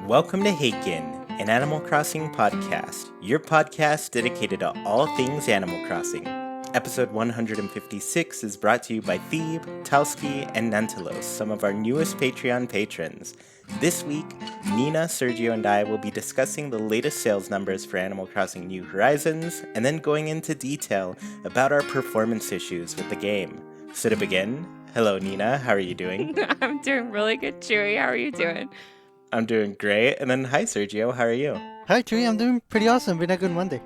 Welcome to Haken, an Animal Crossing podcast, your podcast dedicated to all things Animal Crossing. Episode 156 is brought to you by Thebe, Talski, and Nantalos, some of our newest Patreon patrons. This week, Nina, Sergio, and I will be discussing the latest sales numbers for Animal Crossing New Horizons, and then going into detail about our performance issues with the game. So to begin, hello Nina, how are you doing? I'm doing really good, Chuy. How are you doing? I'm doing great. And then hi Sergio, how are you? Hi Chuy, I'm doing pretty awesome. Been a good Monday.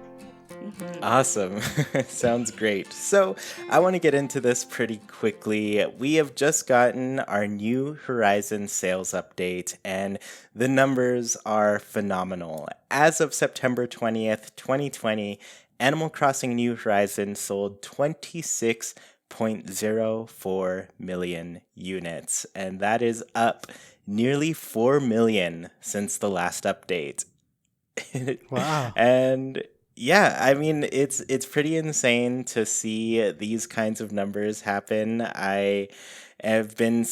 Awesome. Sounds great. So I want to get into this pretty quickly. We have just gotten our New Horizon sales update, and the numbers are phenomenal. As of September 20th, 2020, Animal Crossing New Horizons sold 26.04 million units, and that is up nearly 4 million since the last update. Wow. And yeah, I mean, it's pretty insane to see these kinds of numbers happen. I have been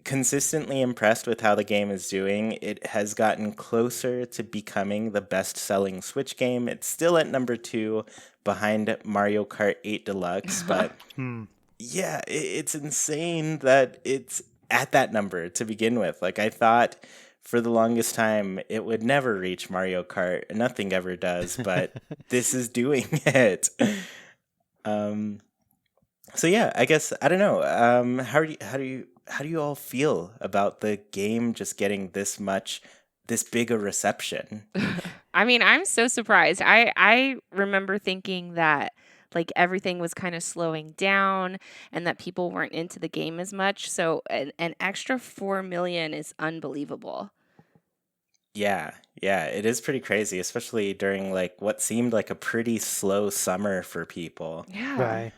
consistently impressed with how the game is doing. It has gotten closer to becoming the best-selling Switch game. It's still at number 2 behind Mario Kart 8 Deluxe, but yeah, it's insane that it's at that number to begin with. Like, I thought for the longest time it would never reach Mario Kart. Nothing ever does, but this is doing it. So yeah, I guess I don't know. How do you all feel about the game just getting this big a reception? I mean, I'm so surprised. I remember thinking that like everything was kind of slowing down and that people weren't into the game as much. So an extra 4 million is unbelievable. Yeah, it is pretty crazy, especially during like what seemed like a pretty slow summer for people. Yeah. Right.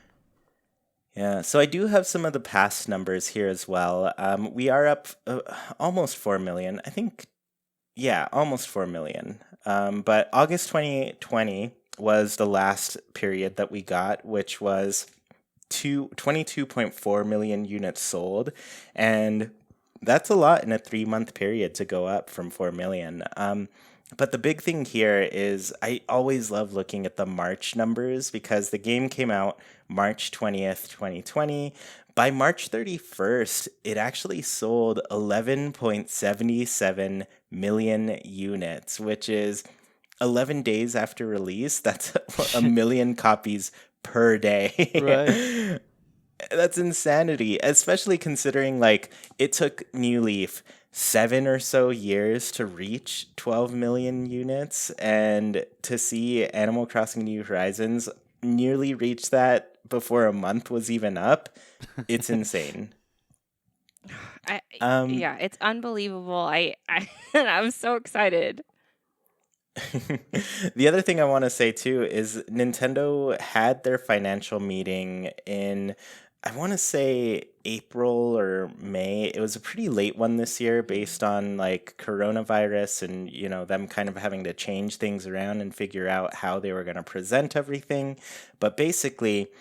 Yeah, so I do have some of the past numbers here as well. We are up almost 4 million. I think, yeah, almost 4 million. But August 2020 was the last period that we got, which was 22.4 million units sold. And that's a lot in a 3-month period to go up from 4 million. But the big thing here is I always love looking at the March numbers because the game came out March 20th, 2020. By March 31st, it actually sold 11.77 million units, which is 11 days after release. That's a million copies per day. Right. That's insanity, especially considering like it took New Leaf 7 or so years to reach 12 million units, and to see Animal Crossing New Horizons nearly reach that before a month was even up, it's insane. Yeah, it's unbelievable. I'm so excited. The other thing I want to say too is Nintendo had their financial meeting in, I want to say April or May. It was a pretty late one this year based on like coronavirus and, you know, them kind of having to change things around and figure out how they were going to present everything. But basically,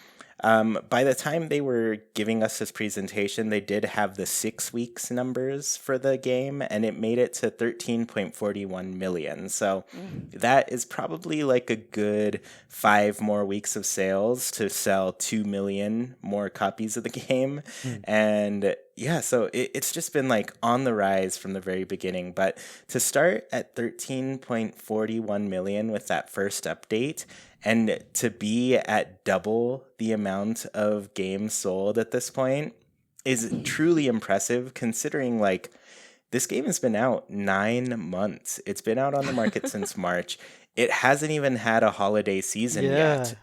by the time they were giving us this presentation, they did have the 6 weeks numbers for the game, and it made it to 13.41 million. So that is probably like a good 5 more weeks of sales to sell 2 million more copies of the game. And yeah, so it's just been like on the rise from the very beginning. But to start at 13.41 million with that first update, and to be at double the amount of games sold at this point is truly impressive, considering like this game has been out 9 months. It's been out on the market since March. It hasn't even had a holiday season yet.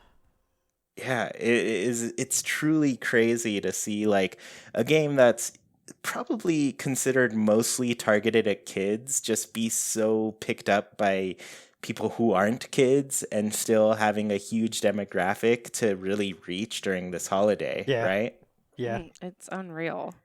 Yeah, it's truly crazy to see like a game that's probably considered mostly targeted at kids just be so picked up by people who aren't kids and still having a huge demographic to really reach during this holiday, Yeah. right? Yeah. It's unreal.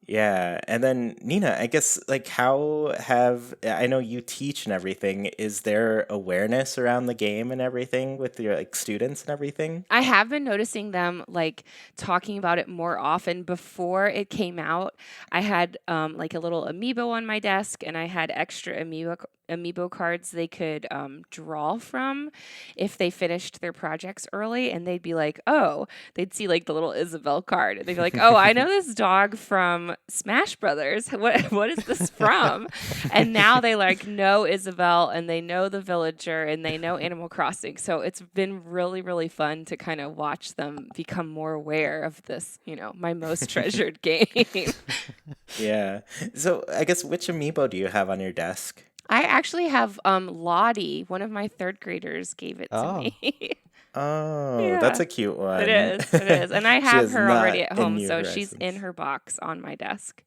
Yeah, and then Nina, I guess like I know you teach and everything. Is there awareness around the game and everything with your like students and everything? I have been noticing them like talking about it more often. Before it came out, I had like a little amiibo on my desk, and I had extra amiibo cards they could draw from if they finished their projects early, and they'd be like, "Oh," they'd see like the little Isabel card, and they'd be like, "Oh, I know this dog from Smash Brothers. What is this from?" And now they like know Isabel, and they know the villager, and they know Animal Crossing. So it's been really, really fun to kind of watch them become more aware of this, my most treasured game. Yeah. So I guess which amiibo do you have on your desk? I actually have Lottie, one of my third graders gave it to Oh. me. Oh, that's Yeah. a cute one. It is. It is. And I She have is her not already at in home, New so she's in Horizons. her box on my desk.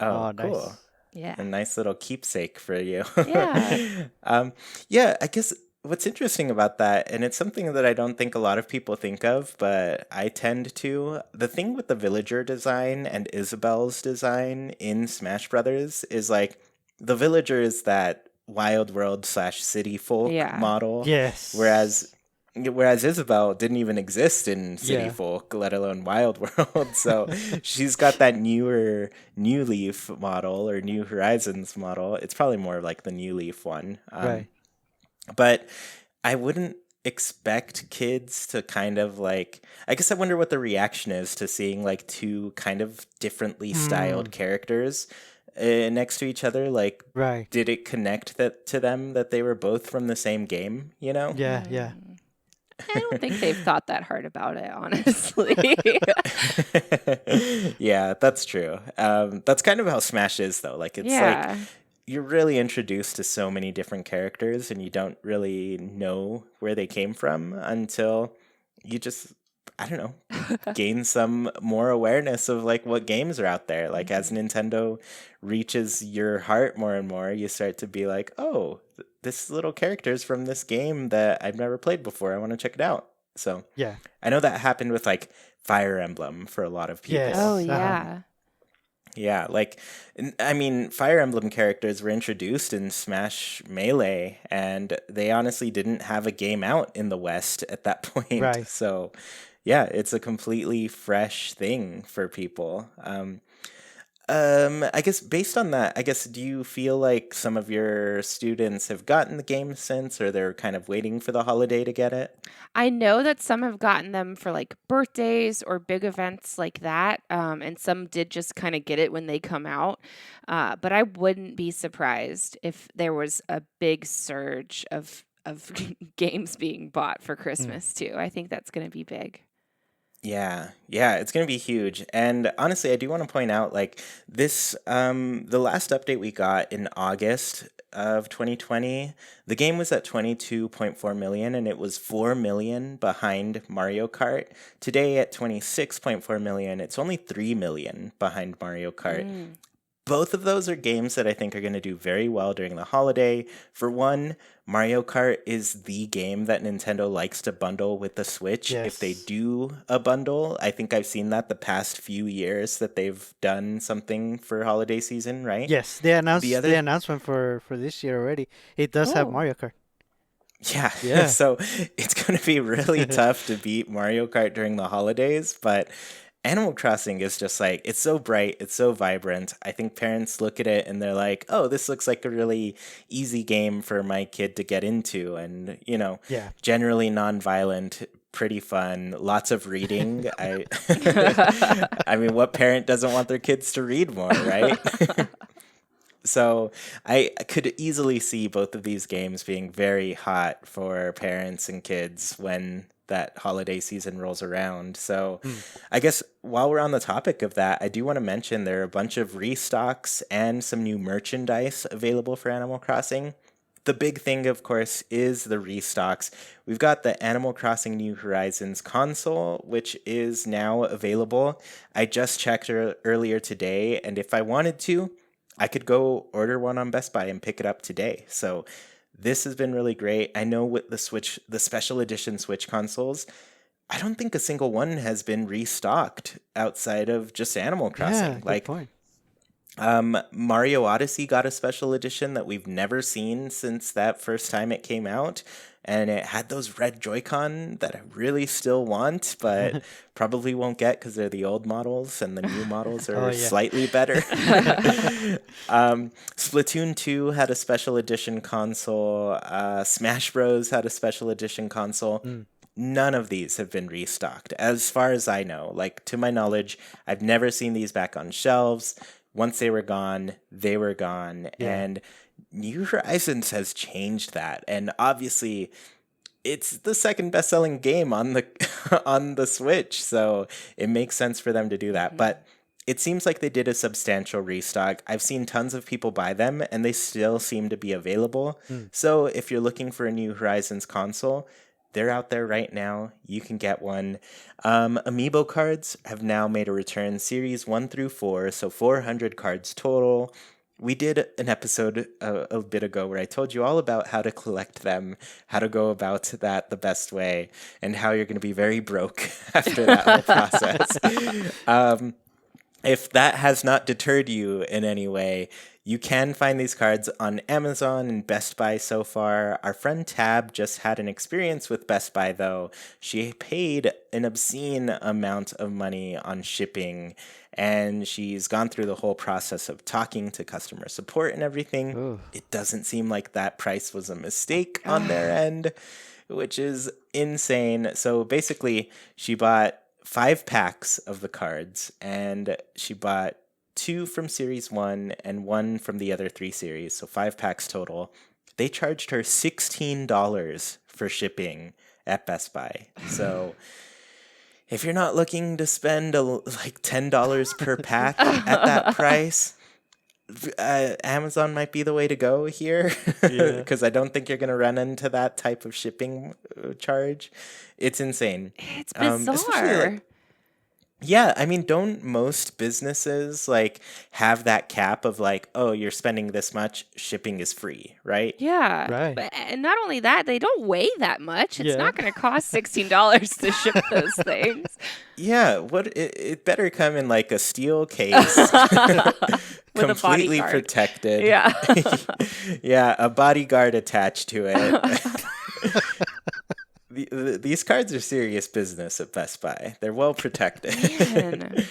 Oh, Oh, cool. nice. Yeah. A nice little keepsake for you. Yeah. Yeah, I guess what's interesting about that, and it's something that I don't think a lot of people think of, but I tend to. The thing with the villager design and Isabel's design in Smash Brothers is like the villager is that wild world slash city folk Yeah. model, Yes. whereas Isabel didn't even exist in City Yeah. Folk, let alone Wild World. So she's got that newer New Leaf model or New Horizons model. It's probably more like the New Leaf one. Right. But I wouldn't expect kids to kind of like, I guess I wonder what the reaction is to seeing like two kind of differently styled characters next to each other. Like, Right. did it connect that to them that they were both from the same game, you know? Yeah. Yeah. I don't think they've thought that hard about it, honestly. Yeah, that's true. That's kind of how Smash is, though. Like, it's like Yeah. you're really introduced to so many different characters, and you don't really know where they came from until you just, I don't know, gain some more awareness of like what games are out there. Like, as Nintendo reaches your heart more and more, you start to be like, oh, this little character's from this game that I've never played before. I want to check it out. So Yeah. I know that happened with like Fire Emblem for a lot of people. Yes. Oh, Uh-huh. yeah. Yeah, like, I mean, Fire Emblem characters were introduced in Smash Melee, and they honestly didn't have a game out in the West at that point. Right. So, yeah, it's a completely fresh thing for people. I guess based on that, I guess, do you feel like some of your students have gotten the game since, or they're kind of waiting for the holiday to get it? I know that some have gotten them for like birthdays or big events like that. And some did just kind of get it when they come out. But I wouldn't be surprised if there was a big surge of games being bought for Christmas too. I think that's going to be big. Yeah, it's gonna be huge. And honestly, I do want to point out like this the last update we got in August of 2020, the game was at 22.4 million and it was 4 million behind Mario Kart. Today at 26.4 million, it's only 3 million behind Mario Kart. Both of those are games that I think are going to do very well during the holiday. For one, Mario Kart is the game that Nintendo likes to bundle with the Switch. If they Yes. do a bundle, I think I've seen that the past few years that they've done something for holiday season, right? Yes. They announced The other- the announcement for this year already. It does have Oh. Mario Kart. Yeah. Yeah. So it's going to be really tough to beat Mario Kart during the holidays, but Animal Crossing is just like, it's so bright, it's so vibrant. I think parents look at it and they're like, oh, this looks like a really easy game for my kid to get into. And, you know, Yeah. generally non-violent, pretty fun, lots of reading. I mean, what parent doesn't want their kids to read more, right? So I could easily see both of these games being very hot for parents and kids when that holiday season rolls around. So I guess while we're on the topic of that, I do want to mention there are a bunch of restocks and some new merchandise available for Animal Crossing. The big thing, of course, is the restocks. We've got the Animal Crossing New Horizons console, which is now available. I just checked earlier today, and if I wanted to, I could go order one on Best Buy and pick it up today. So this has been really great. I know with the Switch, the special edition Switch consoles, I don't think a single one has been restocked outside of just Animal Crossing. Yeah. Good Like point. Mario Odyssey got a special edition that we've never seen since that first time it came out. And it had those red Joy-Con that I really still want, but probably won't get because they're the old models and the new models Oh are yeah. slightly better. Splatoon 2 had a special edition console. Smash Bros. Had a special edition console. Mm. None of these have been restocked, as far as I know. Like, to my knowledge, I've never seen these back on shelves. Once they were gone, they were gone. Yeah. And New Horizons has changed that. And obviously, it's the second best-selling game on the on the Switch, so it makes sense for them to do that. But it seems like they did a substantial restock. I've seen tons of people buy them, and they still seem to be available. So if you're looking for a New Horizons console, they're out there right now. You can get one. Amiibo cards have now made a return, series 1 through 4, so 400 cards total. We did an episode a bit ago where I told you all about how to collect them, how to go about that the best way, and how you're going to be very broke after that whole process. If that has not deterred you in any way, you can find these cards on Amazon and Best Buy so far. Our friend Tab just had an experience with Best Buy, though. She paid an obscene amount of money on shipping, and she's gone through the whole process of talking to customer support and everything. Ooh. It doesn't seem like that price was a mistake on their end, which is insane. So basically, she bought 5 packs of the cards, and she bought 2 from Series 1 and 1 from the other 3 series, so 5 packs total. They charged her $16 for shipping at Best Buy. So if you're not looking to spend like $10 per pack at that price, Amazon might be the way to go here, Yeah. because I don't think you're going to run into that type of shipping charge. It's insane. It's especially, bizarre. like, yeah, I mean, don't most businesses like have that cap of like, oh, you're spending this much, shipping is free, right? Yeah. Right. But and not only that, they don't weigh that much. It's Yeah. not going to cost $16 to ship those things. Yeah, it better come in like a steel case, With a completely bodyguard. protected. Yeah. Yeah, a bodyguard attached to it. These cards are serious business at Best Buy. They're well protected. Man.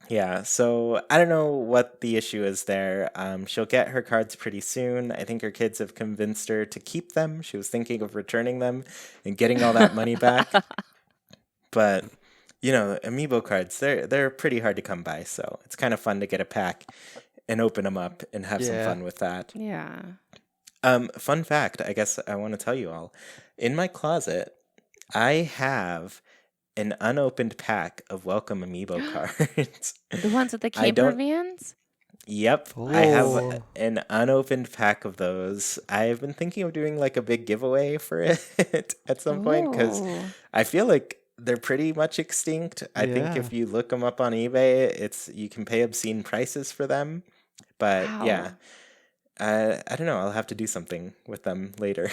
Yeah, so I don't know what the issue is there. She'll get her cards pretty soon. I think her kids have convinced her to keep them. She was thinking of returning them and getting all that money back. But, you know, Amiibo cards, they're pretty hard to come by, so it's kind of fun to get a pack and open them up and have some Yeah. fun with that. Yeah. Fun fact, I guess I want to tell you all. In my closet, I have an unopened pack of Welcome Amiibo cards. The ones with the I camper don't- vans? Yep, I have Oh. an unopened pack of those. I've been thinking of doing like a big giveaway for it at some point because Oh. I feel like they're pretty much extinct. I think Yeah. if you look them up on eBay, you can pay obscene prices for them. But yeah, I don't know. I'll have to do something with them later.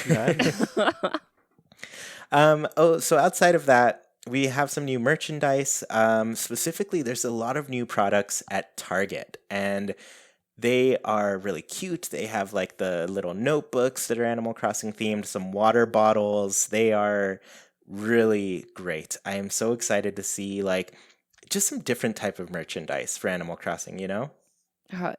So outside of that, we have some new merchandise. Specifically, there's a lot of new products at Target, and they are really cute. They have like the little notebooks that are Animal Crossing themed, some water bottles. They are really great. I am so excited to see like just some different type of merchandise for Animal Crossing, you know?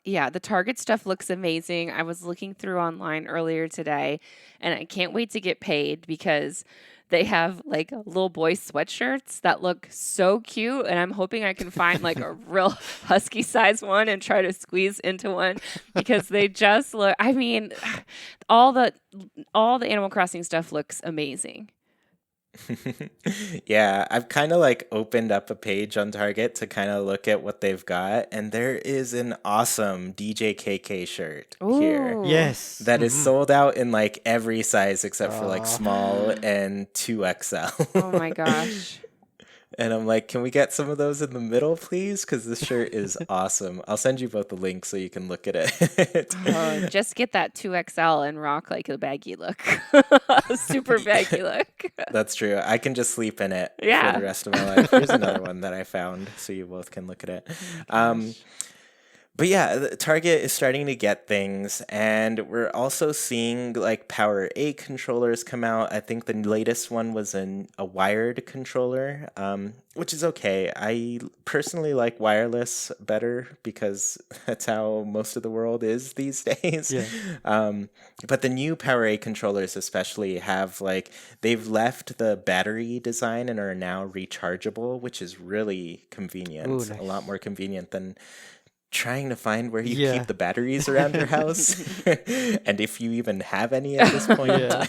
Yeah, the Target stuff looks amazing. I was looking through online earlier today, and I can't wait to get paid because they have like little boy sweatshirts that look so cute, and I'm hoping I can find like a real husky size one and try to squeeze into one because they just look. I mean, all the Animal Crossing stuff looks amazing. Yeah, I've kind of like opened up a page on Target to kind of look at what they've got, and there is an awesome DJ KK shirt here Ooh. Yes. that is Mhm. sold out in like every size except for like Aw. small and 2XL. Oh my gosh. And I'm like, can we get some of those in the middle, please? Because this shirt is awesome. I'll send you both the links so you can look at it. Oh, just get that 2XL and rock like a baggy look. Super baggy look. That's true. I can just sleep in it Yeah. for the rest of my life. Here's another one that I found so you both can look at it. Gosh. But yeah, Target is starting to get things, and we're also seeing like Power A controllers come out. I think the latest one was a wired controller, which is okay. I personally like wireless better because that's how most of the world is these days. Yeah. But the new Power A controllers, especially, have like they've left the battery design and are now rechargeable, which is really convenient. Ooh, A lot nice. more convenient than trying to find where you keep Yeah. the batteries around your house and if you even have any at this point. Yeah.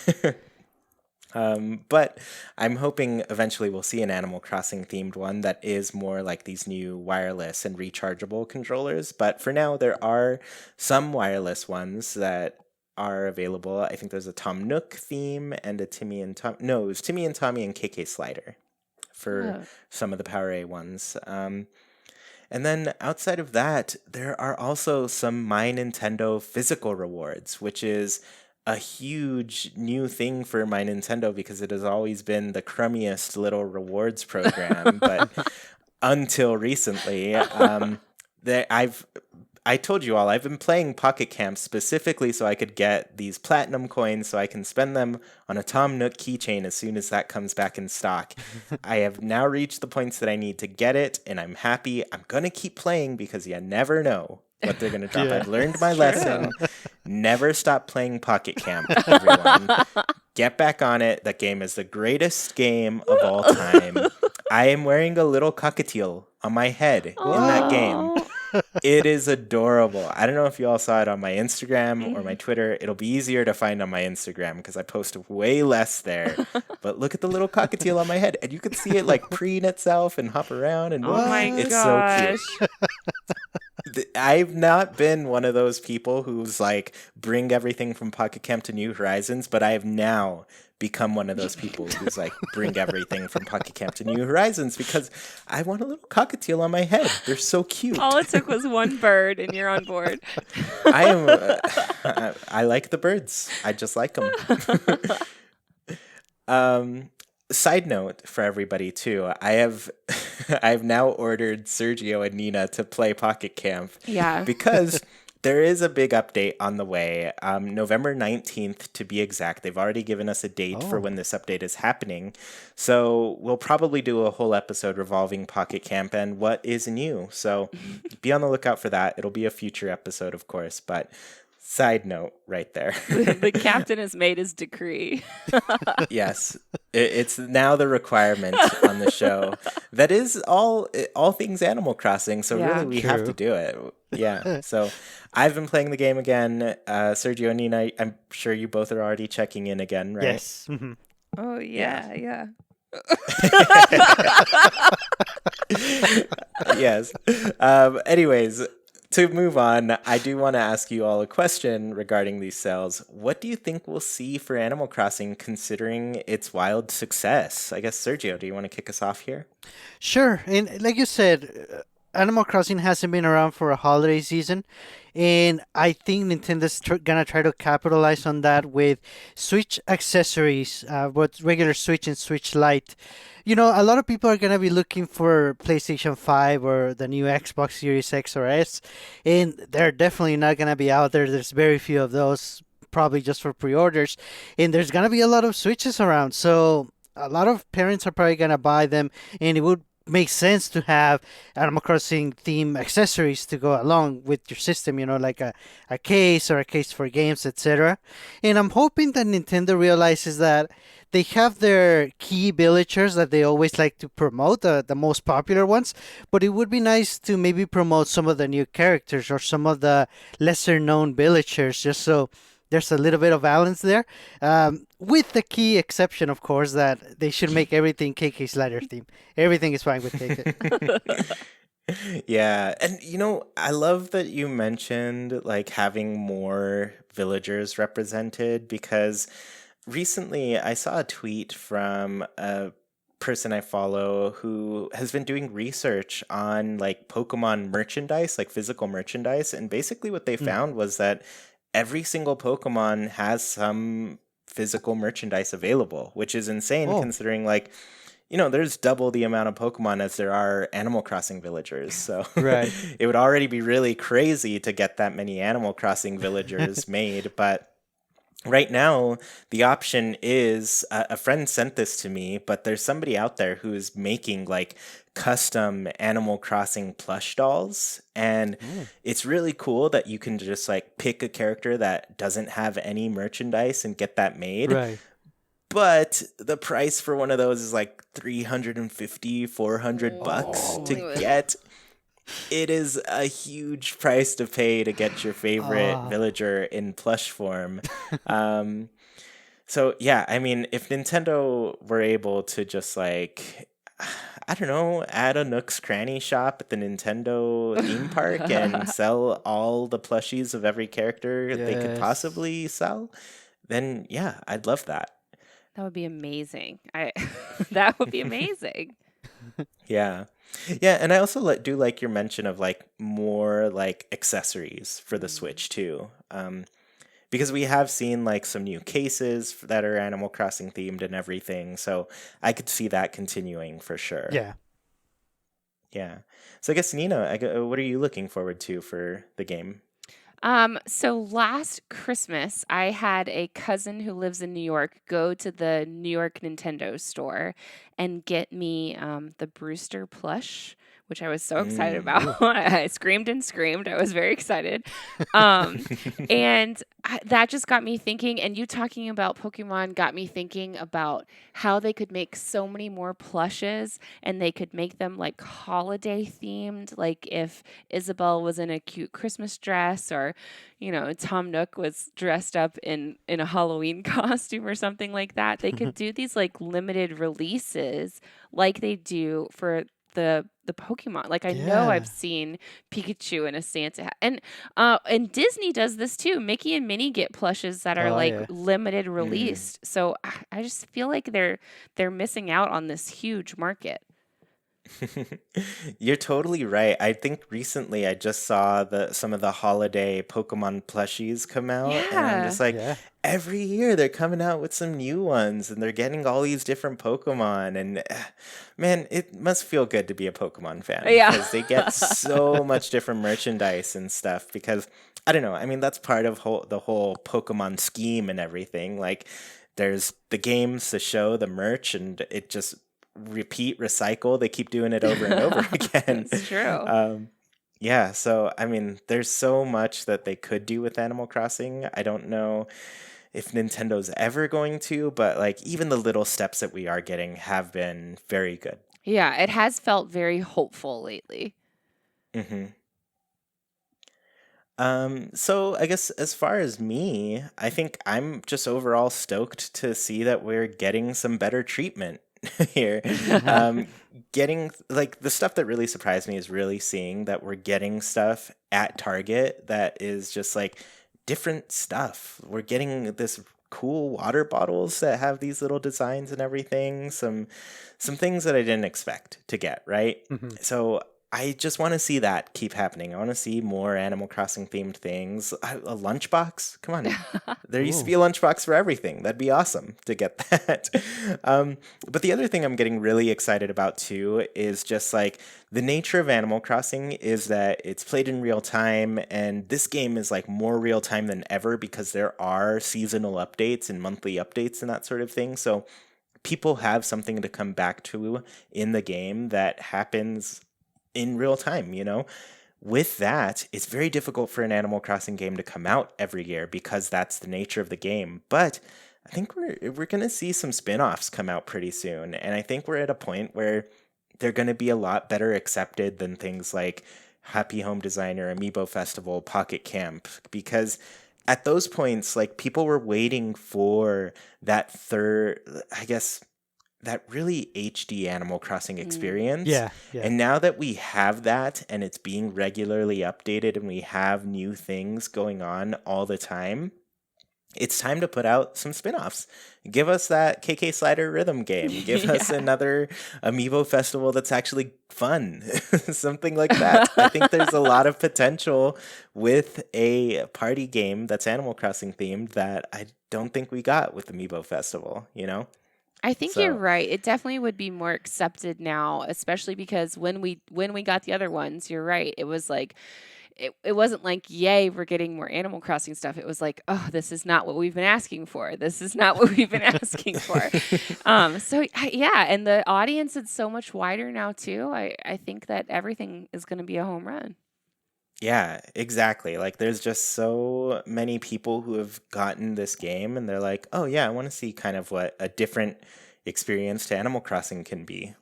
But I'm hoping eventually we'll see an Animal Crossing themed one that is more like these new wireless and rechargeable controllers. But for now, there are some wireless ones that are available. I think there's a Tom Nook theme and a Timmy and Tom. No, it was Timmy and Tommy and KK Slider for Oh. some of the Power A ones. And then outside of that, there are also some My Nintendo physical rewards, which is a huge new thing for My Nintendo because it has always been the crummiest little rewards program. But until recently, I told you all I've been playing Pocket Camp specifically so I could get these platinum coins so I can spend them on a Tom Nook keychain as soon as that comes back in stock. I have now reached the points that I need to get it, and I'm happy. I'm gonna keep playing because you never know what they're gonna drop. Yeah. I've learned my It's lesson. true. Never stop playing Pocket Camp, everyone. Get back on it. That game is the greatest game of all time. I am wearing a little cockatiel on my head in that game. Aw. It is adorable. I don't know if you all saw it on my Instagram or my Twitter. It'll be easier to find on my Instagram because I post way less there. But look at the little cockatiel on my head, and you can see it like preen itself and hop around and Oh my it's so cute. gosh. I've not been one of those people who's like bring everything from Pocket Camp to New Horizons, but I have now become one of those people who's like bring everything from Pocket Camp to New Horizons because I want a little cockatiel on my head. They're so cute. All it took was one bird and you're on board. I am. I like the birds. I just like them. Side note for everybody too. I've now ordered Sergio and Nina to play Pocket Camp Yeah. because there is a big update on the way. November 19th to be exact. They've already given us a date for Oh. when this update is happening. So we'll probably do a whole episode revolving Pocket Camp and what is new. So be on the lookout for that. It'll be a future episode, of course, but side note right there. The captain has made his decree. Yes, it's now the requirement on the show. That is all things Animal Crossing. So Yeah. really, we have to True. do it. Yeah. So I've been playing the game again. Sergio and Nina, I'm sure you both are already checking in again, right? Yes. Oh yeah. Yes. Anyways, to move on, I do want to ask you all a question regarding these sales. What do you think we'll see for Animal Crossing considering its wild success? I guess, Sergio, do you want to kick us off here? Sure. And like you said, Animal Crossing hasn't been around for a holiday season. And I think Nintendo's gonna try to capitalize on that with Switch accessories, both regular Switch and Switch Lite. You know, a lot of people are gonna be looking for PlayStation 5 or the new Xbox Series X or S, and they're definitely not gonna be out there. There's very few of those, probably just for pre-orders, and there's gonna be a lot of Switches around. So a lot of parents are probably gonna buy them, and it would make sense to have Animal Crossing theme accessories to go along with your system, you know, like a case or a case for games, etc. And I'm hoping that Nintendo realizes that they have their key villagers that they always like to promote, the most popular ones, but it would be nice to maybe promote some of the new characters or some of the lesser known villagers just so there's a little bit of balance there. With the key exception, of course, that they should make everything KK Slider theme. Everything is fine with KK. Yeah, and I love that you mentioned like having more villagers represented because recently I saw a tweet from a person I follow who has been doing research on like Pokemon merchandise, like physical merchandise, and basically what they found was that every single Pokemon has some physical merchandise available, which is insane Oh. considering like there's double the amount of Pokemon as there are Animal Crossing villagers. So Right. it would already be really crazy to get that many Animal Crossing villagers made. But right now, the option is a friend sent this to me, but there's somebody out there who's making like custom Animal Crossing plush dolls. And it's really cool that you can just like pick a character that doesn't have any merchandise and get that made. Right. But the price for one of those is like 350, $400 to Oh. get. It is a huge price to pay to get your favorite Ah. villager in plush form. Um, so yeah, I mean, if Nintendo were able to just like, I don't know, add a Nook's Cranny shop at the Nintendo theme park and sell all the plushies of every character they could Yes. possibly sell, then yeah, I'd love that. That would be amazing. That would be amazing. Yeah. Yeah, and I also do like your mention of like more like accessories for the Switch too. Because we have seen like some new cases that are Animal Crossing themed and everything. So I could see that continuing for sure. Yeah. Yeah. So I guess Nina, what are you looking forward to for the game? So last Christmas, I had a cousin who lives in New York go to the New York Nintendo store and get me the Brewster plush, which I was so excited about. I screamed and screamed. I was very excited. And that just got me thinking, and you talking about Pokemon got me thinking about how they could make so many more plushes and they could make them like holiday themed. Like if Isabel was in a cute Christmas dress, or, Tom Nook was dressed up in a Halloween costume or something like that. They could do these like limited releases like they do for the Pokemon. Like I know Yeah. I've seen Pikachu in a Santa hat. And Disney does this too. Mickey and Minnie get plushes that are Oh like yeah. limited released. So I just feel like they're missing out on this huge market. You're totally right. I think recently I just saw some of the holiday Pokemon plushies come out, and I'm Yeah. just like, Yeah. every year they're coming out with some new ones, and they're getting all these different Pokemon, and man, it must feel good to be a Pokemon fan Yeah. because they get so much different merchandise and stuff. Because I don't know, I mean that's part of the whole Pokemon scheme and everything. Like, there's the games, the show, the merch, and it just repeat, recycle. They keep doing it over and over again. It's true. Yeah, so I mean, there's so much that they could do with Animal Crossing. I don't know if Nintendo's ever going to, but like even the little steps that we are getting have been very good. Yeah, it has felt very hopeful lately. hmm So I guess as far as me, I think I'm just overall stoked to see that we're getting some better treatment here. Getting like the stuff that really surprised me is really seeing that we're getting stuff at Target that is just like different stuff. We're getting this cool water bottles that have these little designs and everything. Some things that I didn't expect to get, right? Mhm. So I just want to see that keep happening. I want to see more Animal Crossing themed things. A lunchbox? Come on. There used to be a lunchbox for everything. That'd be awesome to get that. But the other thing I'm getting really excited about too is just like the nature of Animal Crossing is that it's played in real time, and this game is like more real time than ever because there are seasonal updates and monthly updates and that sort of thing. So people have something to come back to in the game that happens in real time, With that, it's very difficult for an Animal Crossing game to come out every year because that's the nature of the game. But I think we're going to see some spin-offs come out pretty soon, and I think we're at a point where they're going to be a lot better accepted than things like Happy Home Designer, Amiibo Festival, Pocket Camp, because at those points, like people were waiting for that that really HD Animal Crossing experience. Yeah. Yeah. And now that we have that and it's being regularly updated and we have new things going on all the time, it's time to put out some spin-offs. Give us that KK Slider rhythm game. Give us another Amiibo Festival that's actually fun. Something like that. I think there's a lot of potential with a party game that's Animal Crossing themed that I don't think we got with Amiibo Festival, I think you're So right. It definitely would be more accepted now, especially because when we got the other ones, you're right. It was like it wasn't like, yay, we're getting more Animal Crossing stuff. It was like, oh, this is not what we've been asking for. This is not what we've been asking for. Yeah, and the audience is so much wider now too. I think that everything is going to be a home run. Yeah, exactly. Like there's just so many people who have gotten this game and they're like, "Oh yeah, I want to see kind of what a different experience to Animal Crossing can be."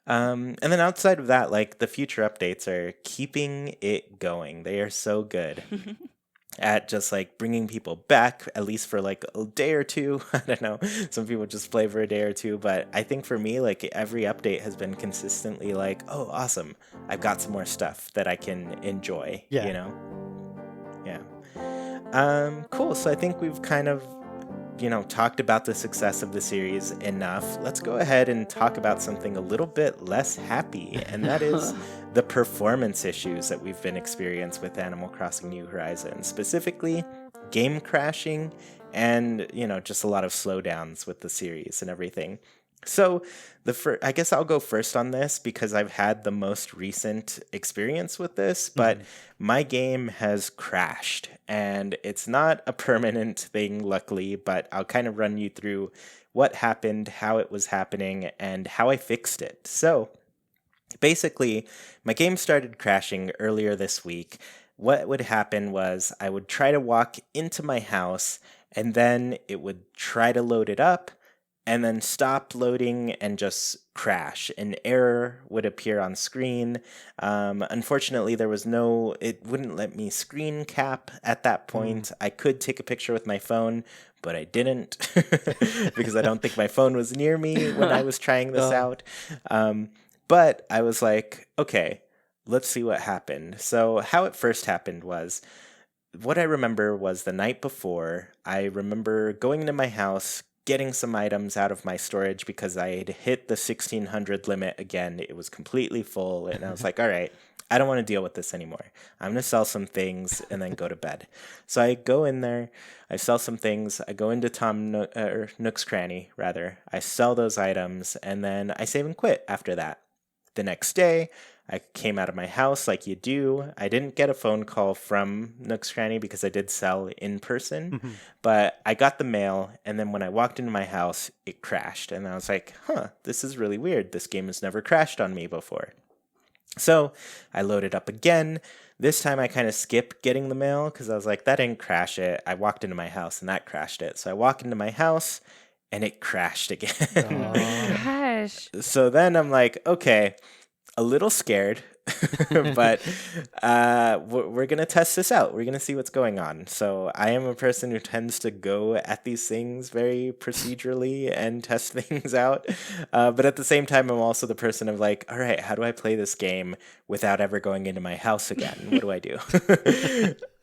And then outside of that, like the future updates are keeping it going. They are so good at just like bringing people back, at least for like a day or two. I don't know. Some people just play for a day or two, but I think for me, like every update has been consistently like, oh, awesome. I've got some more stuff that I can enjoy, Yeah. you know? Yeah. Cool. So I think we've kind of talked about the success of the series enough. Let's go ahead and talk about something a little bit less happy, and that is the performance issues that we've been experiencing with Animal Crossing New Horizons, specifically game crashing and, just a lot of slowdowns with the series and everything. So, I guess I'll go first on this because I've had the most recent experience with this, but my game has crashed and it's not a permanent thing, luckily, but I'll kind of run you through what happened, how it was happening, and how I fixed it. So, basically, my game started crashing earlier this week. What would happen was I would try to walk into my house and then it would try to load it up and then stop loading and just crash. An error would appear on screen. Unfortunately, it wouldn't let me screen cap at that point. I could take a picture with my phone, but I didn't because I don't think my phone was near me when I was trying this out. But I was like, okay, let's see what happened. So how it first happened was, what I remember was the night before, I remember going into my house, getting some items out of my storage because I had hit the 1600 limit again. It was completely full, and I was like, all right, I don't want to deal with this anymore. I'm going to sell some things and then go to bed. So I go in there, I sell some things, I go into Nook's Cranny, rather. I sell those items, and then I save and quit after that. The next day, I came out of my house like you do. I didn't get a phone call from Nook's Cranny because I did sell in person, but I got the mail, and then when I walked into my house, it crashed. And I was like, this is really weird. This game has never crashed on me before. So I loaded up again. This time I kind of skipped getting the mail because I was like, that didn't crash it. I walked into my house and that crashed it. So I walk into my house and it crashed again. Oh my gosh. So then I'm like, okay, a little scared, but we're going to test this out. We're going to see what's going on. So I am a person who tends to go at these things very procedurally and test things out. But at the same time, I'm also the person of like, all right, how do I play this game without ever going into my house again? What do I do?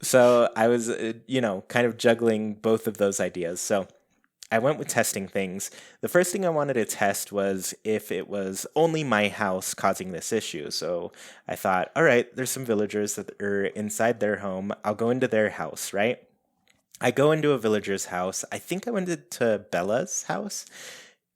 So I was, kind of juggling both of those ideas. So I went with testing things. The first thing I wanted to test was if it was only my house causing this issue. So I thought, all right, there's some villagers that are inside their home. I'll go into their house, right? I go into a villager's house. I think I went to Bella's house.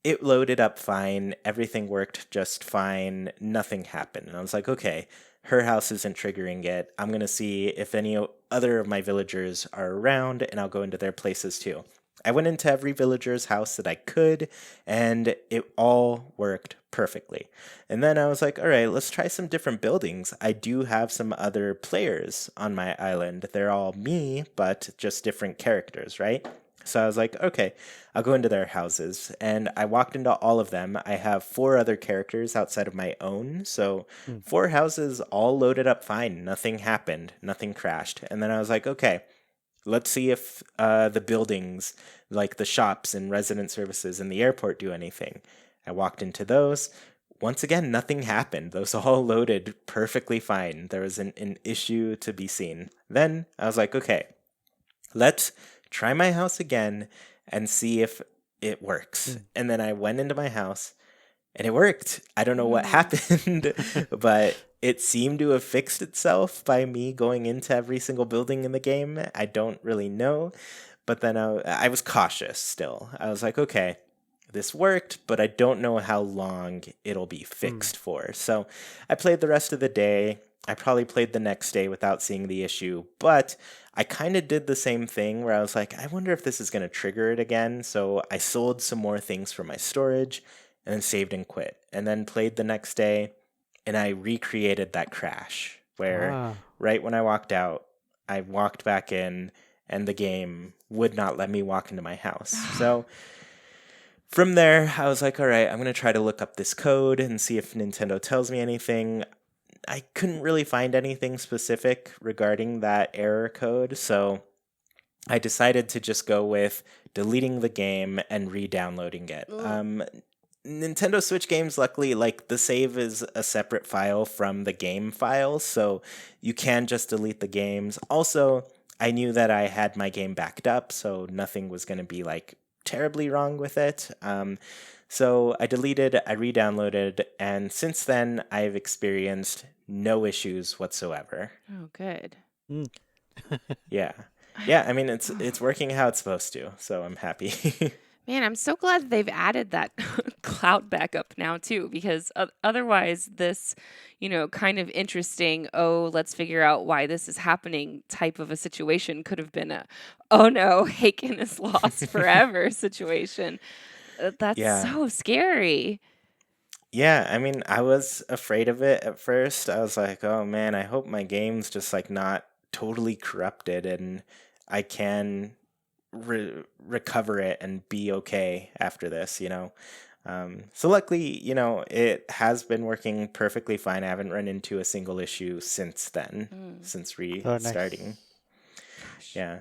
It loaded up fine. Everything worked just fine. Nothing happened. And I was like, okay, her house isn't triggering it. I'm going to see if any other of my villagers are around, and I'll go into their places too. I went into every villager's house that I could, and it all worked perfectly. And then I was like, all right, let's try some different buildings. I do have some other players on my island. They're all me, but just different characters, right? So I was like, okay, I'll go into their houses. And I walked into all of them. I have 4 other characters outside of my own. So 4 houses all loaded up fine. Nothing happened. Nothing crashed. And then I was like, okay, let's see if the buildings, like the shops and resident services and the airport, do anything. I walked into those. Once again, nothing happened. Those all loaded perfectly fine. There was an issue to be seen. Then I was like, okay, let's try my house again and see if it works. And then I went into my house and it worked. I don't know what happened, but it seemed to have fixed itself by me going into every single building in the game. I don't really know. But then I was cautious still. I was like, okay, this worked, but I don't know how long it'll be Mm. fixed for. So I played the rest of the day. I probably played the next day without seeing the issue, but I kind of did the same thing where I was like, I wonder if this is going to trigger it again. So I sold some more things from my storage and then saved and quit. And then played the next day and I recreated that crash where Ah. right when I walked out, I walked back in and the game would not let me walk into my house. So from there, I was like, all right, I'm going to try to look up this code and see if Nintendo tells me anything. I couldn't really find anything specific regarding that error code, so I decided to just go with deleting the game and re-downloading it. Ugh. Nintendo Switch games, luckily, like the save is a separate file from the game file, so you can just delete the games. Also, I knew that I had my game backed up, so nothing was going to be like terribly wrong with it. So I deleted, I re-downloaded, and since then I've experienced no issues whatsoever. Oh, good. Mm. Yeah. Yeah, I mean it's working how it's supposed to, so I'm happy. Man, I'm so glad that they've added that cloud backup now too, because otherwise this, kind of interesting, oh, let's figure out why this is happening type of a situation could have been a, oh no, Haken is lost forever situation. That's Yeah. so scary. Yeah, I mean, I was afraid of it at first. I was like, "Oh man, I hope my game's just like not totally corrupted and I can recover it and be okay after this." So luckily, it has been working perfectly fine. I haven't run into a single issue since then, Mm, since Oh, nice. restarting. gosh. Yeah.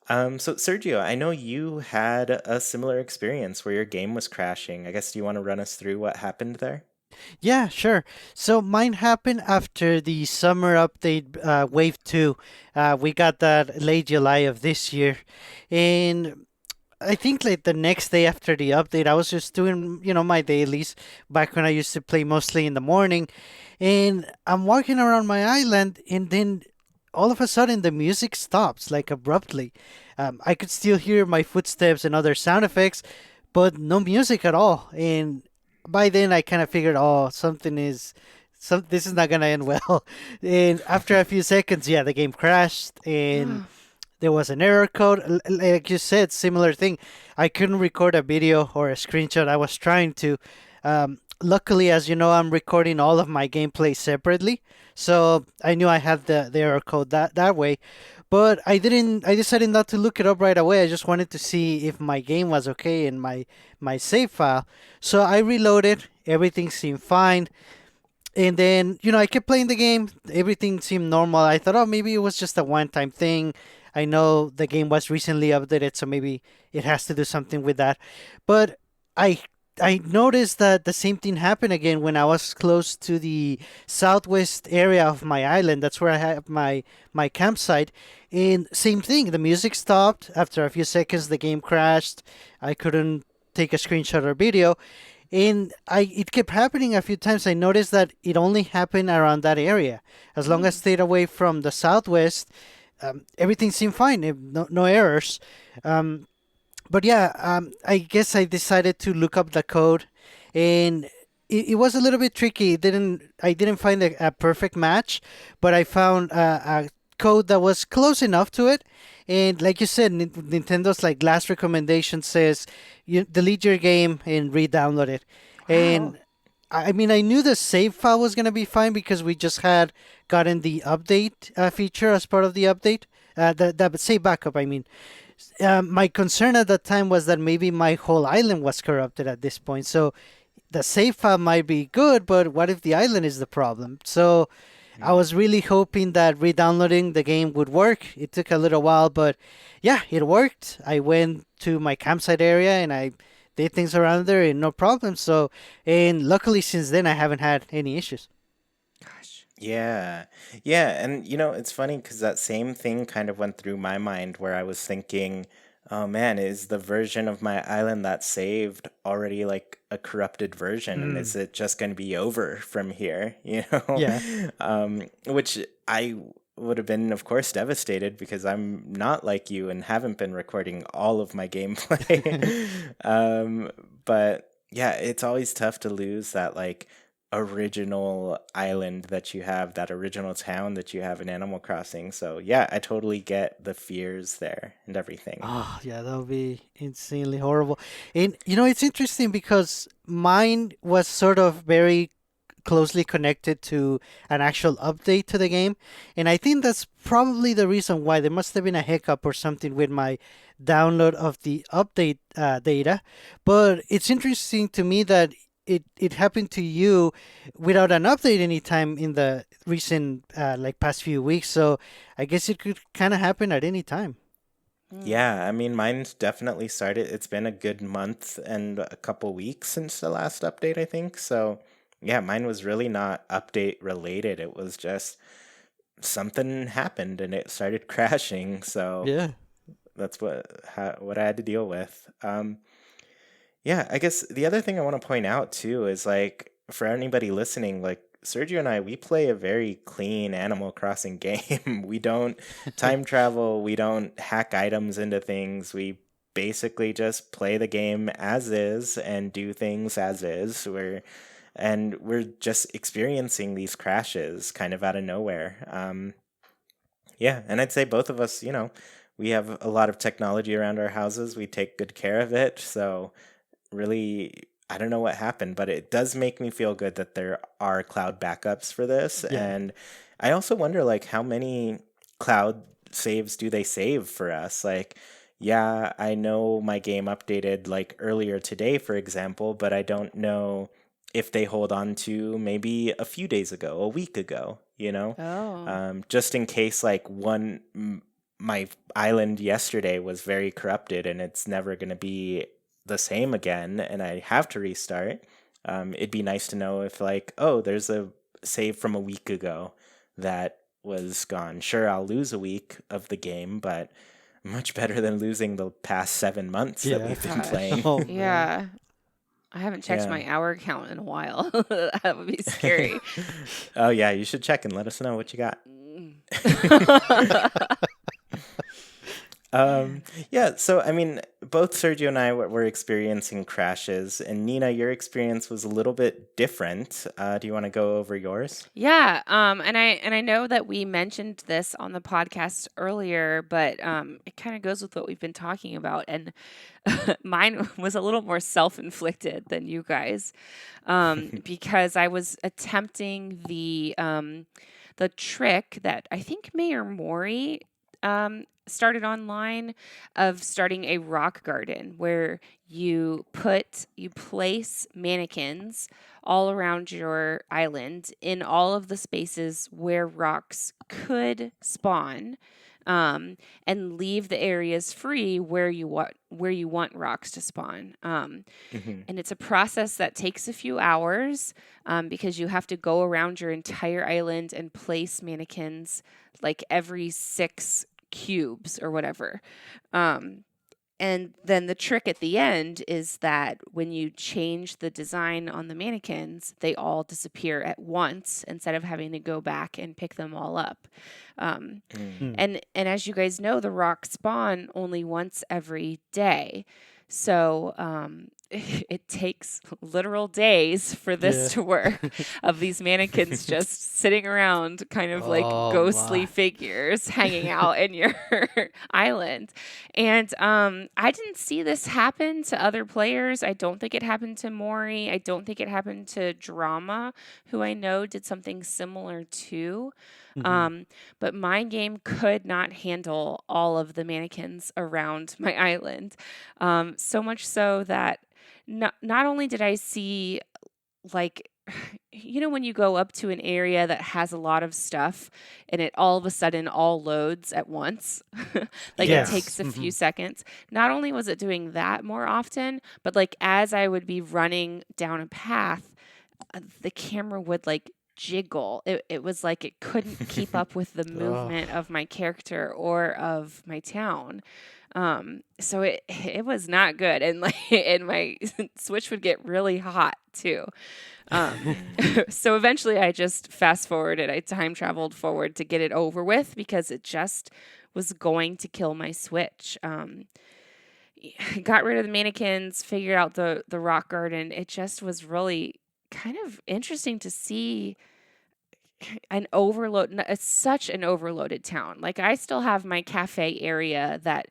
So Sergio, I know you had a similar experience where your game was crashing. I guess do you want to run us through what happened there? Yeah, sure. So mine happened after the summer update, Wave 2. We got that late July of this year. And I think like the next day after the update, I was just doing, my dailies back when I used to play mostly in the morning. And I'm walking around my island, and then all of a sudden the music stops like abruptly. I could still hear my footsteps and other sound effects, but no music at all. And by then I kind of figured, oh, this is not gonna end well. And after a few seconds, yeah, the game crashed, and there was an error code. Like you said, similar thing. I couldn't record a video or a screenshot. I was trying to. Luckily, as you know, I'm recording all of my gameplay separately, so I knew I had the error code that way. But I didn't. I decided not to look it up right away. I just wanted to see if my game was okay in my save file. So I reloaded. Everything seemed fine. And then, I kept playing the game. Everything seemed normal. I thought, oh, maybe it was just a one-time thing. I know the game was recently updated, so maybe it has to do something with that. But I I noticed that the same thing happened again when I was close to the southwest area of my island. That's where I have my campsite. And same thing, the music stopped. After a few seconds, the game crashed. I couldn't take a screenshot or video, and it kept happening a few times. I noticed that it only happened around that area. As long as I Mm. stayed away from the southwest, everything seemed fine. No errors. Um, but yeah, I guess I decided to look up the code, and it was a little bit tricky. I didn't find a perfect match, but I found a code that was close enough to it. And like you said, Nintendo's like last recommendation says you delete your game and re-download it. Wow. And I mean, I knew the save file was gonna be fine because we just had gotten the update feature as part of the update. The save backup, I mean. My concern at that time was that maybe my whole island was corrupted at this point. So the save file might be good, but what if the island is the problem? So I Hmm. was really hoping that re-downloading the game would work. It took a little while, but yeah, it worked. I went to my campsite area and I did things around there and no problem. So, and luckily since then I haven't had any issues. Gosh. Yeah. Yeah. And, it's funny because that same thing kind of went through my mind where I was thinking, oh man, is the version of my island that saved already like a corrupted version? And Mm, is it just going to be over from here? yeah. Which I would have been, of course, devastated because I'm not like you and haven't been recording all of my gameplay. um, but yeah, it's always tough to lose that like original island that you have, that original town that you have in Animal Crossing. So yeah, I totally get the fears there and everything. Oh, yeah, that would be insanely horrible. And it's interesting because mine was sort of very closely connected to an actual update to the game. And I think that's probably the reason why there must have been a hiccup or something with my download of the update data. But it's interesting to me that it happened to you without an update anytime in the recent like past few weeks. So I guess it could kind of happen at any time. Yeah, I mean, mine's definitely started. It's been a good month and a couple weeks since the last update, I think. So, yeah, mine was really not update related. It was just something happened and it started crashing. So Yeah. that's what I had to deal with. Yeah, I guess the other thing I want to point out too is like for anybody listening, like Sergio and I, we play a very clean Animal Crossing game. We don't time travel, we don't hack items into things. We basically just play the game as is and do things as is. We're just experiencing these crashes kind of out of nowhere. Yeah, and I'd say both of us, we have a lot of technology around our houses. We take good care of it. So really, I don't know what happened, but it does make me feel good that there are cloud backups for this. Yeah. And I also wonder like how many cloud saves do they save for us? Like, yeah, I know my game updated like earlier today, for example, but I don't know if they hold on to maybe a few days ago, a week ago, Oh. just in case like my island yesterday was very corrupted and it's never going to be the same again and I have to restart. It'd be nice to know if like, oh, there's a save from a week ago that was gone. Sure, I'll lose a week of the game, but much better than losing the past 7 months that Yeah. we've been Gosh. playing. Oh, man. Yeah. I haven't checked Yeah. my hour count in a while. That would be scary. Oh yeah, you should check and let us know what you got. Yeah, so I mean, both Sergio and I were experiencing crashes, and Nina, your experience was a little bit different. Do you want to go over yours? Yeah, and I know that we mentioned this on the podcast earlier, but it kind of goes with what we've been talking about, and mine was a little more self-inflicted than you guys, because I was attempting the trick that I think Mayor Mori started online of starting a rock garden where you place mannequins all around your island in all of the spaces where rocks could spawn, and leave the areas free where you want rocks to spawn. Hmm. And it's a process that takes a few hours, because you have to go around your entire island and place mannequins like every 6 cubes or whatever. And then the trick at the end is that when you change the design on the mannequins, they all disappear at once instead of having to go back and pick them all up. And as you guys know, the rocks spawn only once every day. So it takes literal days for this Yeah. to work, of these mannequins just sitting around kind of like Oh, ghostly my. figures hanging out in your island. And I didn't see this happen to other players. I don't think it happened to Maury. I don't think it happened to Drama, who I know did something similar too. Mhm. But my game could not handle all of the mannequins around my island. So much so that not only did I see, like, when you go up to an area that has a lot of stuff and it all of a sudden all loads at once, like it Yeah. takes Yes. a few Mhm. seconds. Not only was it doing that more often, but like as I would be running down a path, the camera would like jiggle. It was like it couldn't keep up with the Ugh. movement of my character or of my town. So it was not good, and like and my Switch would get really hot too. So eventually I just fast forwarded. I time traveled forward to get it over with because it just was going to kill my Switch. Got rid of the mannequins, figured out the rock garden. It just was really kind of interesting to see it's such an overloaded town. Like I still have my cafe area that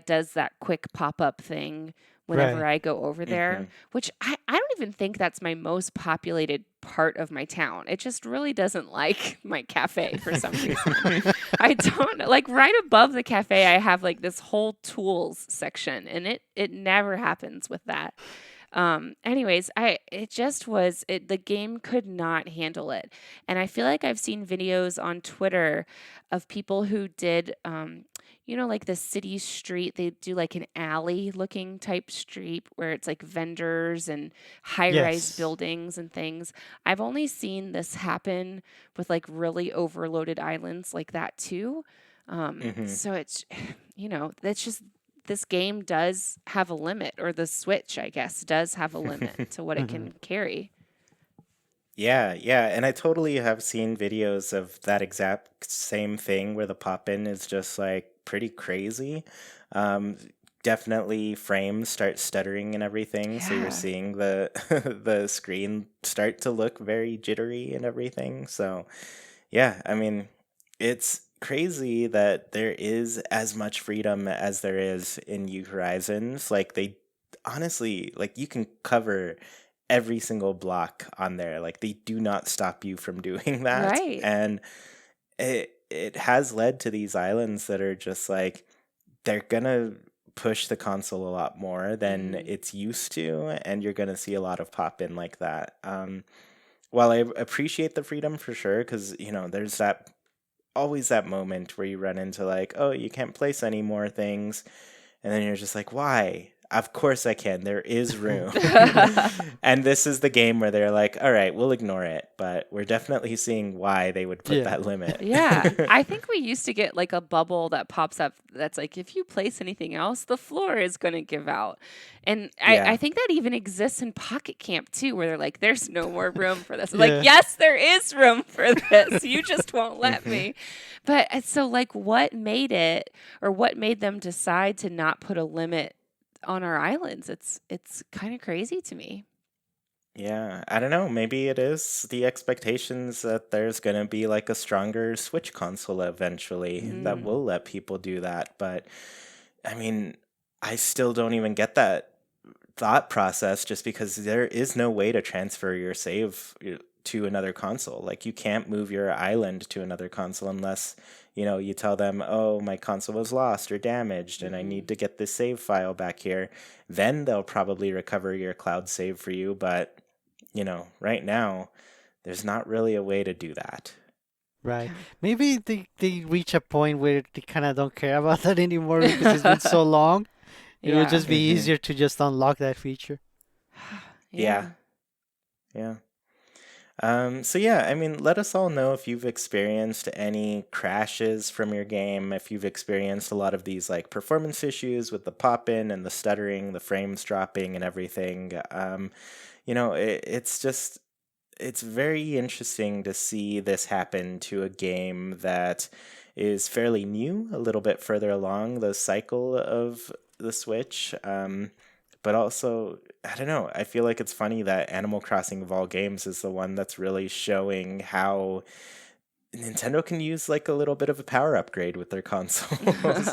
does that quick pop-up thing whenever Right. I go over there, which I don't even think that's my most populated part of my town. It just really doesn't like my cafe for some reason. I don't like right above the cafe I have like this whole tools section and it never happens with that. Anyways, the game could not handle it. And I feel like I've seen videos on Twitter of people who did, like the city street, they do like an alley looking type street where it's like vendors and high rise Yes. buildings and things. I've only seen this happen with like really overloaded islands like that too. So it's, that's just this game does have a limit, or the Switch, I guess, does have a limit to what it can carry. Yeah, yeah, and I totally have seen videos of that exact same thing where the pop-in is just like pretty crazy. Um, Definitely frames start stuttering and everything, so you're Yeah. seeing the the screen start to look very jittery and everything. So, yeah, I mean, it's crazy that there is as much freedom as there is in New Horizons. Like they honestly, like you can cover every single block on there. Like they do not stop you from doing that. Right. And it has led to these islands that are just like they're gonna push the console a lot more than it's used to, and you're gonna see a lot of pop in like that. While I appreciate the freedom for sure, because there's that always that moment where you run into like, oh, you can't place any more things, and then you're just like, why? Of course I can. There is room. And this is the game where they're like, all right, we'll ignore it, but we're definitely seeing why they would put Yeah. that limit. Yeah, I think we used to get like a bubble that pops up that's like, if you place anything else, the floor is going to give out. And Yeah. I think that even exists in Pocket Camp too, where they're like, there's no more room for this. Yeah. Like, yes, there is room for this. You just won't let me. But so, like, what made them decide to not put a limit on our islands? It's kind of crazy to me. Yeah, I don't know. Maybe it is the expectations that there's going to be like a stronger Switch console eventually that will let people do that. But I mean, I still don't even get that thought process just because there is no way to transfer your save to another console. Like you can't move your island to another console unless, you tell them, oh, my console was lost or damaged and I need to get this save file back here. Then they'll probably recover your cloud save for you. But, right now, there's not really a way to do that. Right. Maybe they reach a point where they kind of don't care about that anymore because it's been so long. It would just be easier to just unlock that feature. Yeah. So yeah, I mean, let us all know if you've experienced any crashes from your game, if you've experienced a lot of these like performance issues with the pop-in and the stuttering, the frames dropping and everything. It's very interesting to see this happen to a game that is fairly new, a little bit further along the cycle of the Switch. But also, I don't know, I feel like it's funny that Animal Crossing of all games is the one that's really showing how Nintendo can use like a little bit of a power upgrade with their consoles.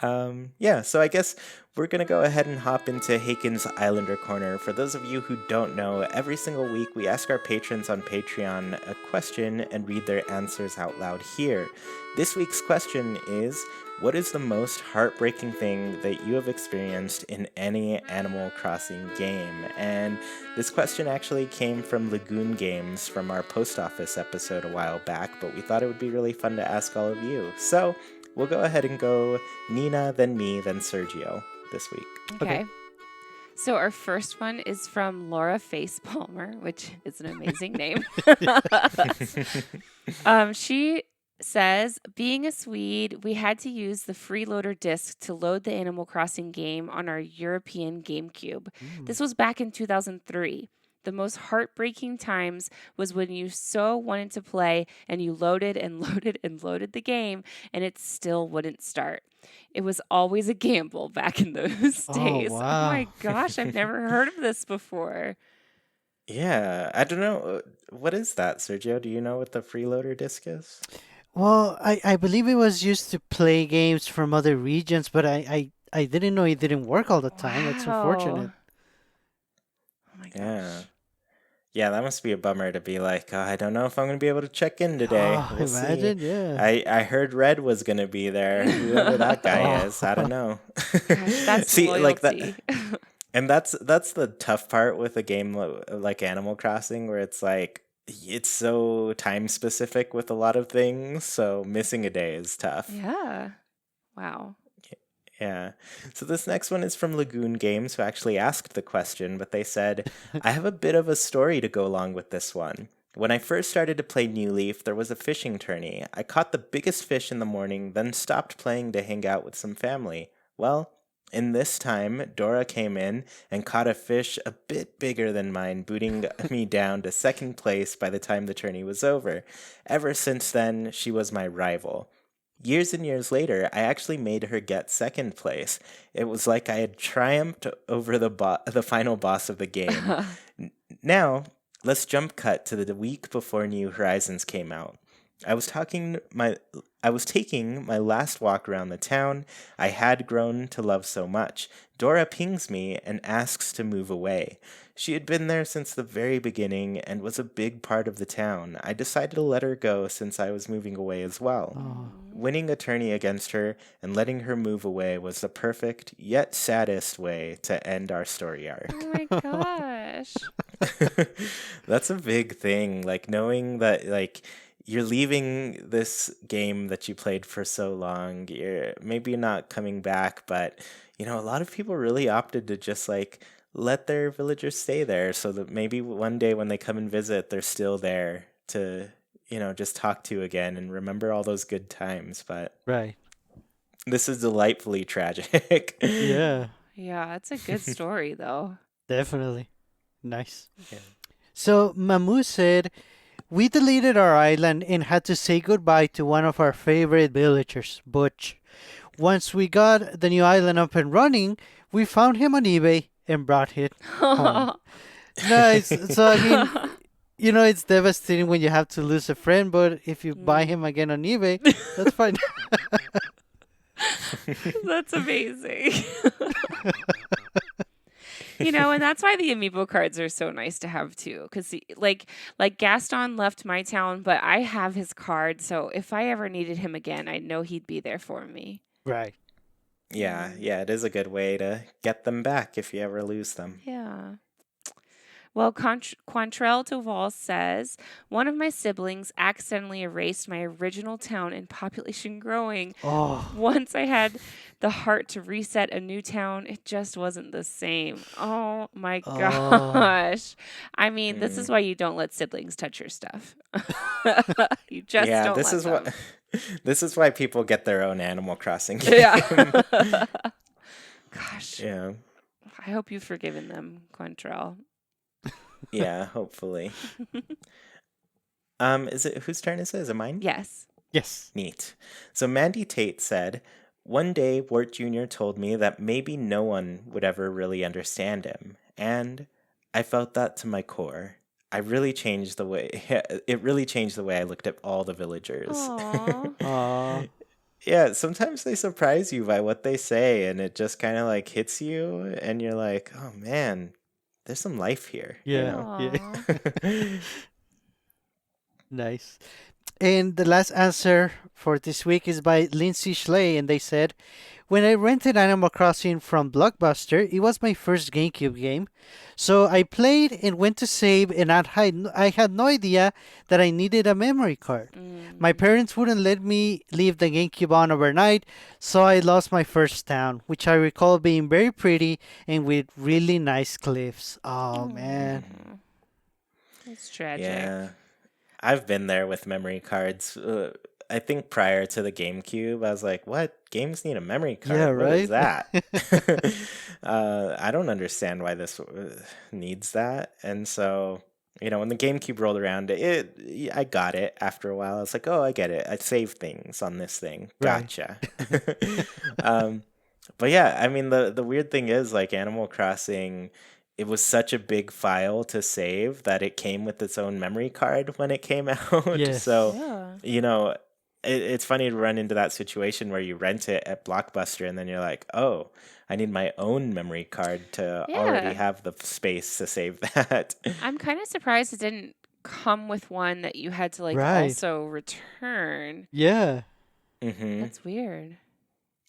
So I guess we're going to go ahead and hop into Haken's Islander Corner. For those of you who don't know, every single week we ask our patrons on Patreon a question and read their answers out loud here. This week's question is, what is the most heartbreaking thing that you have experienced in any Animal Crossing game? And this question actually came from Lagoon Games from our post office episode a while back, but we thought it would be really fun to ask all of you. So we'll go ahead and go Nina, then me, then Sergio this week. Okay. So our first one is from Laura Face Palmer, which is an amazing name. She says, being a Swede, we had to use the freeloader disc to load the Animal Crossing game on our European GameCube. Mm. This was back in 2003. The most heartbreaking times was when you so wanted to play and you loaded and loaded and loaded the game and it still wouldn't start. It was always a gamble back in those Oh, days. Oh my wow. gosh, I've never heard of this before. Yeah, I don't know. What is that, Sergio? Do you know what the freeloader disc is? Well, I believe it was used to play games from other regions, but I didn't know it didn't work all the time. That's unfortunate. Wow. Oh my Yeah. gosh. Yeah, that must be a bummer to be like, oh, I don't know if I'm going to be able to check in today. Oh, We'll see. imagine, yeah. I heard Red was going to be there. Whoever that guy is, I don't Oh, know. Gosh, that's See, like that, loyalty. and that's the tough part with a game like Animal Crossing, where it's like it's so time specific with a lot of things, so missing a day is tough. Yeah. Wow. Yeah. So this next one is from Lagoon Games, who actually asked the question, but they said, I have a bit of a story to go along with this one. When I first started to play New Leaf, there was a fishing tourney. I caught the biggest fish in the morning, then stopped playing to hang out with some family. Well, in this time, Dora came in and caught a fish a bit bigger than mine, booting me down to second place by the time the tourney was over. Ever since then, she was my rival. Years and years later, I actually made her get second place. It was like I had triumphed over the final boss of the game. Now, let's jump cut to the week before New Horizons came out. I was taking my last walk around the town I had grown to love so much. Dora pings me and asks to move away. She had been there since the very beginning and was a big part of the town. I decided to let her go since I was moving away as well. oh, Winning a tourney against her and letting her move away was the perfect, yet saddest way to end our story arc. Oh my gosh. That's a big thing, like knowing that you're leaving this game that you played for so long. You're maybe not coming back, but a lot of people really opted to just let their villagers stay there so that maybe one day when they come and visit, they're still there to, just talk to again and remember all those good times. But right. this is delightfully tragic. Yeah, Yeah, it's a good story though. definitely. Nice. Yeah. So Mamu said, we deleted our island and had to say goodbye to one of our favorite villagers, Butch. Once we got the new island up and running, we found him on eBay and brought it home. Nice. So, I mean, it's devastating when you have to lose a friend, but if you buy him again on eBay, that's fine. That's amazing. And that's why the amiibo cards are so nice to have too. Because like Gaston left my town, but I have his card, so if I ever needed him again, I know he'd be there for me. Right. Yeah, it is a good way to get them back if you ever lose them. Yeah. Well, Quantrell Toval says, one of my siblings accidentally erased my original town in population growing. Oh, Once I had the heart to reset a new town, it just wasn't the same. Oh my oh, gosh. I mean, this is Mm. why you don't let siblings touch your stuff. You just Yeah, don't this let is them. what this is why people get their own Animal Crossing game. Yeah. Gosh. Yeah. I hope you've forgiven them, Quantrell. Yeah, hopefully. Is it whose turn is it? Is it mine? Yes. yes. Neat. So Mandy Tate said, one day Wart Jr. told me that maybe no one would ever really understand him. And I felt that to my core. It really changed the way I looked at all the villagers. Aww. Aw, Yeah, sometimes they surprise you by what they say and it just kind of hits you and you're like, "Oh man, there's some life here," yeah, yeah. Aww. Nice. And the last answer for this week is by Lindsay Schley, and they said, when I rented Animal Crossing from Blockbuster, it was my first GameCube game. So I played and went to save, and I had no idea that I needed a memory card. My parents wouldn't let me leave the GameCube on overnight, so I lost my first town, which I recall being very pretty and with really nice cliffs. Oh, man. It's tragic. Yeah. I've been there with memory cards. I think prior to the GameCube, I was like, what? Games need a memory card? Yeah, What is right? that? I don't understand why this needs that. And so, when the GameCube rolled around, I got it after a while. I was like, oh, I get it. I saved things on this thing. Right. Gotcha. um, but yeah, I mean, the weird thing is, like, Animal Crossing, it was such a big file to save that it came with its own memory card when it came out. So, Yes. Yeah. it's funny to run into that situation where you rent it at Blockbuster and then you're like, oh, I need my own memory card to already Yeah. have the space to save that. I'm kind of surprised it didn't come with one that you had to like Right. also return. Yeah. hmm That's weird.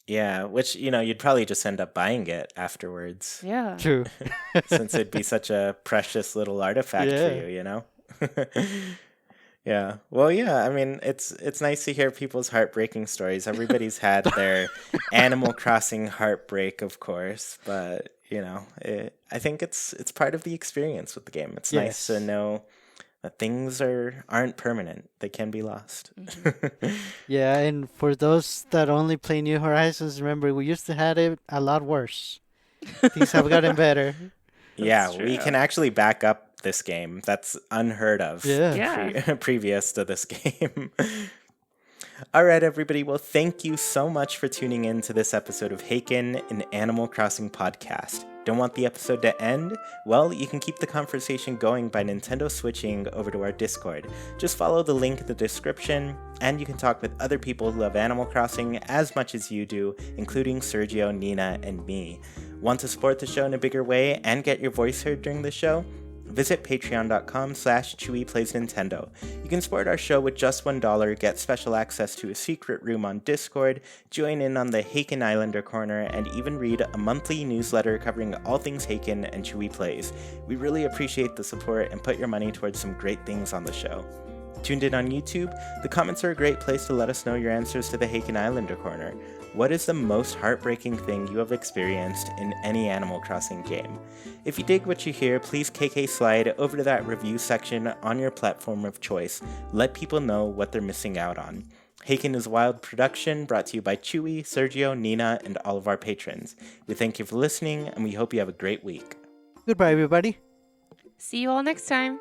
Yeah, which, you'd probably just end up buying it afterwards Yeah. True. since it'd be such a precious little artifact for Yeah. you. Yeah. Well, yeah, I mean, it's nice to hear people's heartbreaking stories. Everybody's had their Animal Crossing heartbreak, of course, but, I think it's part of the experience with the game. It's nice to Yes. know that things aren't permanent. They can be lost. Yeah, and for those that only play New Horizons, remember we used to have it a lot worse. Things have gotten better. Yeah, That's we true. can actually back up this game. That's unheard of. Yeah. Yeah. Previous to this game. All right, everybody. Well, thank you so much for tuning in to this episode of Haken, an Animal Crossing podcast. Don't want the episode to end? Well, you can keep the conversation going by Nintendo switching over to our Discord. Just follow the link in the description, and you can talk with other people who love Animal Crossing as much as you do, including Sergio, Nina, and me. Want to support the show in a bigger way and get your voice heard during the show? Visit patreon.com/ChuiPlaysNintendo. You can support our show with just $1, get special access to a secret room on Discord, join in on the Haken Islander Corner, and even read a monthly newsletter covering all things Haken and Chuy Plays. We really appreciate the support and put your money towards some great things on the show. Tuned in on YouTube? The comments are a great place to let us know your answers to the Haken Islander Corner. What is the most heartbreaking thing you have experienced in any Animal Crossing game? If you dig what you hear, please KK slide over to that review section on your platform of choice. Let people know what they're missing out on. Haken is a Wild production brought to you by Chuy, Sergio, Nina, and all of our patrons. We thank you for listening, and we hope you have a great week. Goodbye, everybody. See you all next time.